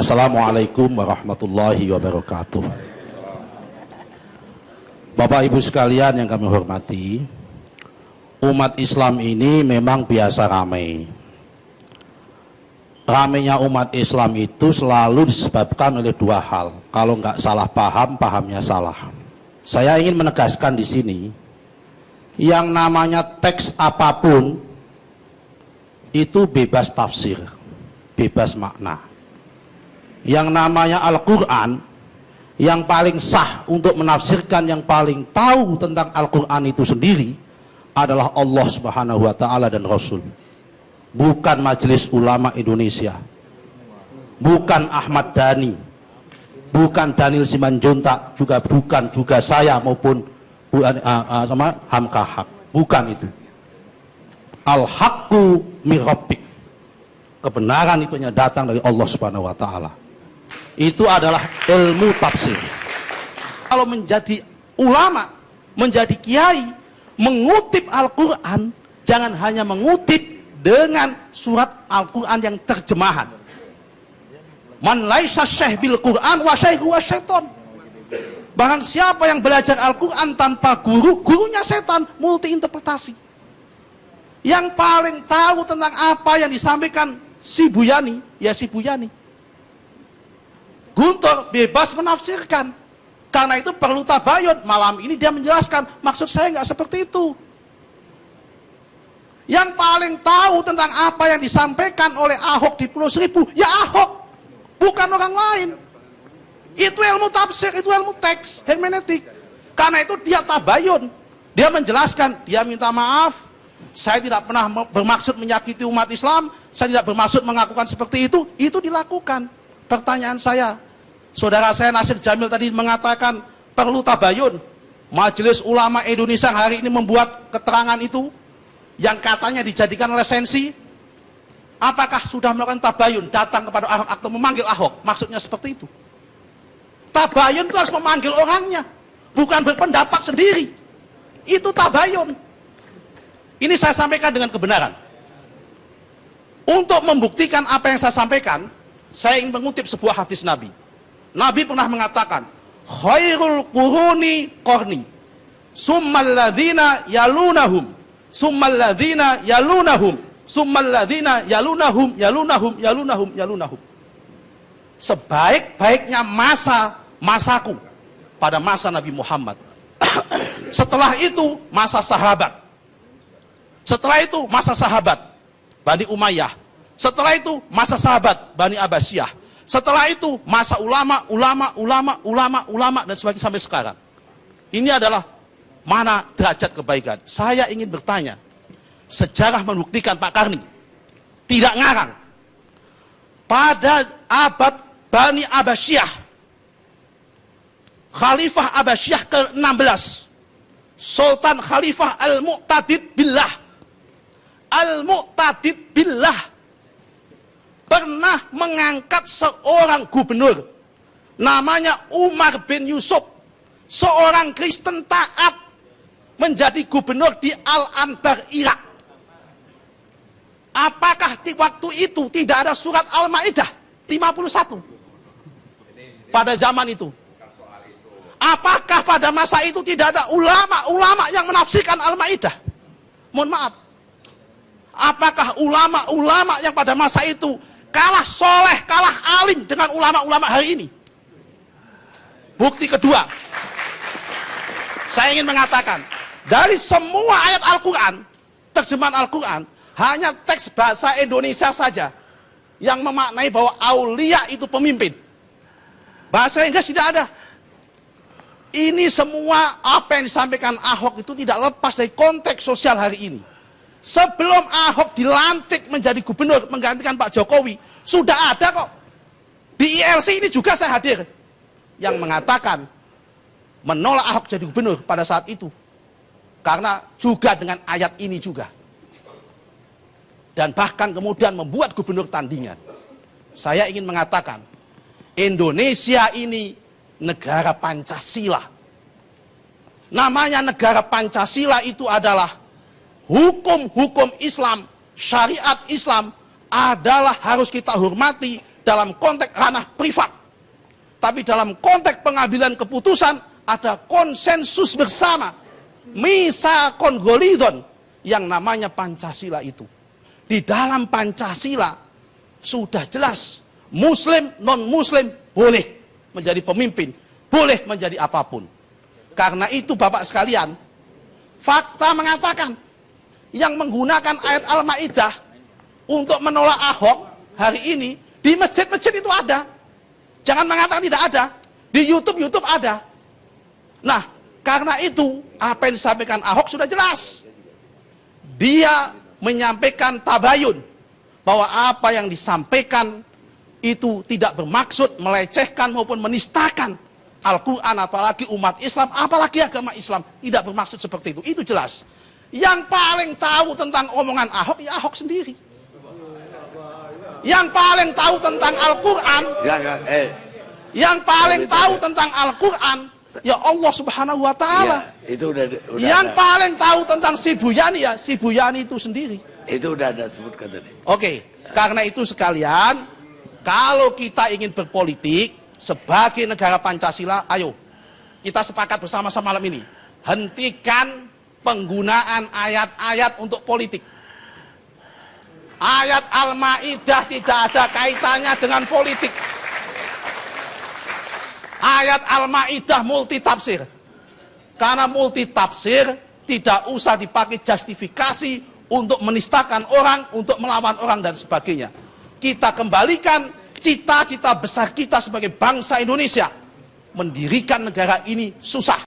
Assalamualaikum warahmatullahi wabarakatuh. Bapak Ibu sekalian yang kami hormati, umat Islam ini memang biasa ramai. Ramainya umat Islam itu selalu disebabkan oleh dua hal. Kalau nggak salah paham, pahamnya salah. Saya ingin menegaskan di sini, yang namanya teks apapun itu bebas tafsir, bebas makna. Yang namanya Al-Quran, yang paling sah untuk menafsirkan, yang paling tahu tentang Al-Quran itu sendiri adalah Allah Subhanahu wa Ta'ala dan Rasul. Bukan Majelis Ulama Indonesia, bukan Ahmad Dhani, bukan Daniel Simanjuntak, bukan saya maupun sama Hamka Haq. Bukan itu. Al-Haqqu min Rabbik. Kebenaran itu hanya datang dari Allah Subhanahu wa Ta'ala. Itu adalah ilmu tafsir. Kalau menjadi ulama, menjadi kiai, mengutip Al-Quran, jangan hanya mengutip dengan surat Al-Quran yang terjemahan. Man laisa syekh bil Quran wa syekhu wa syaiton. Bahkan siapa yang belajar Al-Quran tanpa guru, gurunya setan, multi interpretasi. Yang paling tahu tentang apa yang disampaikan si Buyani, ya si Buyani. Guntur bebas menafsirkan, karena itu perlu tabayun. Malam ini dia menjelaskan, maksud saya nggak seperti itu. Yang paling tahu tentang apa yang disampaikan oleh Ahok di Pulau Seribu, ya Ahok, bukan orang lain. Itu ilmu tafsir, itu ilmu teks, hermeneutik. Karena itu dia tabayun, dia menjelaskan, dia minta maaf, saya tidak pernah bermaksud menyakiti umat Islam, saya tidak bermaksud mengakukan seperti itu dilakukan. Pertanyaan saya, saudara saya Nasir Jamil tadi mengatakan perlu tabayun. Majelis Ulama Indonesia hari ini membuat keterangan itu yang katanya dijadikan lisensi. Apakah sudah melakukan tabayun, datang kepada Ahok atau memanggil Ahok? Maksudnya seperti itu. Tabayun itu harus memanggil orangnya, bukan berpendapat sendiri. Itu tabayun. Ini saya sampaikan dengan kebenaran. Untuk membuktikan apa yang saya sampaikan, saya ingin mengutip sebuah hadis Nabi. Nabi pernah mengatakan, khairul quruni qarni, summal ladzina yalunahum, summal ladzina yalunahum, summal ladzina yalunahum, yalunahum. Sebaik-baiknya masaku pada masa Nabi Muhammad. Setelah itu masa sahabat. Setelah itu masa sahabat Bani Umayyah. Setelah itu masa sahabat Bani Abbasiyah. Setelah itu masa ulama dan sebagainya sampai sekarang. Ini adalah mana derajat kebaikan. Saya ingin bertanya, sejarah membuktikan Pak Karni tidak ngarang. Pada abad Bani Abbasiyah, Khalifah Abbasiyah ke-16, Sultan Khalifah Al-Mu'tadid Billah, Al-Mu'tadid Billah pernah mengangkat seorang gubernur namanya Umar bin Yusuf, seorang Kristen taat, menjadi gubernur di Al-Anbar, Irak. Apakah di waktu itu tidak ada surat Al-Maidah 51 pada zaman itu? Apakah pada masa itu tidak ada ulama-ulama yang menafsirkan Al-Maidah? Mohon maaf. Apakah ulama-ulama yang pada masa itu kalah soleh, kalah alim dengan ulama-ulama hari ini? Bukti kedua, saya ingin mengatakan, dari semua ayat Al-Quran, terjemahan Al-Quran, hanya teks bahasa Indonesia saja yang memaknai bahwa aulia itu pemimpin. Bahasa Inggris tidak ada. Ini semua apa yang disampaikan Ahok itu tidak lepas dari konteks sosial hari ini. Sebelum Ahok dilantik menjadi gubernur menggantikan Pak Jokowi, sudah ada kok. Di ILC ini juga saya hadir, yang mengatakan menolak Ahok jadi gubernur pada saat itu. Karena juga dengan ayat ini juga. Dan bahkan kemudian membuat gubernur tandingan. Saya ingin mengatakan, Indonesia ini negara Pancasila. Namanya negara Pancasila itu adalah hukum-hukum Islam, syariat Islam adalah harus kita hormati dalam konteks ranah privat. Tapi dalam konteks pengambilan keputusan ada konsensus bersama. Misakon golidon yang namanya Pancasila itu. Di dalam Pancasila sudah jelas muslim, non-muslim boleh menjadi pemimpin, boleh menjadi apapun. Karena itu Bapak sekalian, fakta mengatakan yang menggunakan ayat Al-Maidah untuk menolak Ahok hari ini di masjid-masjid itu ada. Jangan mengatakan tidak ada. Di YouTube ada. Nah, karena itu apa yang disampaikan Ahok sudah jelas. Dia menyampaikan tabayun bahwa apa yang disampaikan itu tidak bermaksud melecehkan maupun menistakan Al-Quran, apalagi umat Islam, apalagi agama Islam. Tidak bermaksud seperti itu. Itu jelas. Yang paling tahu tentang omongan Ahok, ya Ahok sendiri. Yang paling tahu tentang Al-Quran, yang paling tahu tentang Al-Quran, ya Allah Subhanahu wa Ta'ala. Ya, itu udah yang ada. paling tahu tentang si Buyani, ya si Buyani itu sendiri. Itu udah ada sebutkan tadi. Oke, karena itu sekalian, kalau kita ingin berpolitik sebagai negara Pancasila, ayo kita sepakat bersama-sama malam ini, hentikan penggunaan ayat-ayat untuk politik. Ayat Al-Maidah tidak ada kaitannya dengan politik. Ayat Al-Maidah multi tafsir. Karena multi tafsir tidak usah dipakai justifikasi untuk menistakan orang, untuk melawan orang dan sebagainya. Kita kembalikan cita-cita besar kita sebagai bangsa Indonesia. Mendirikan negara ini susah.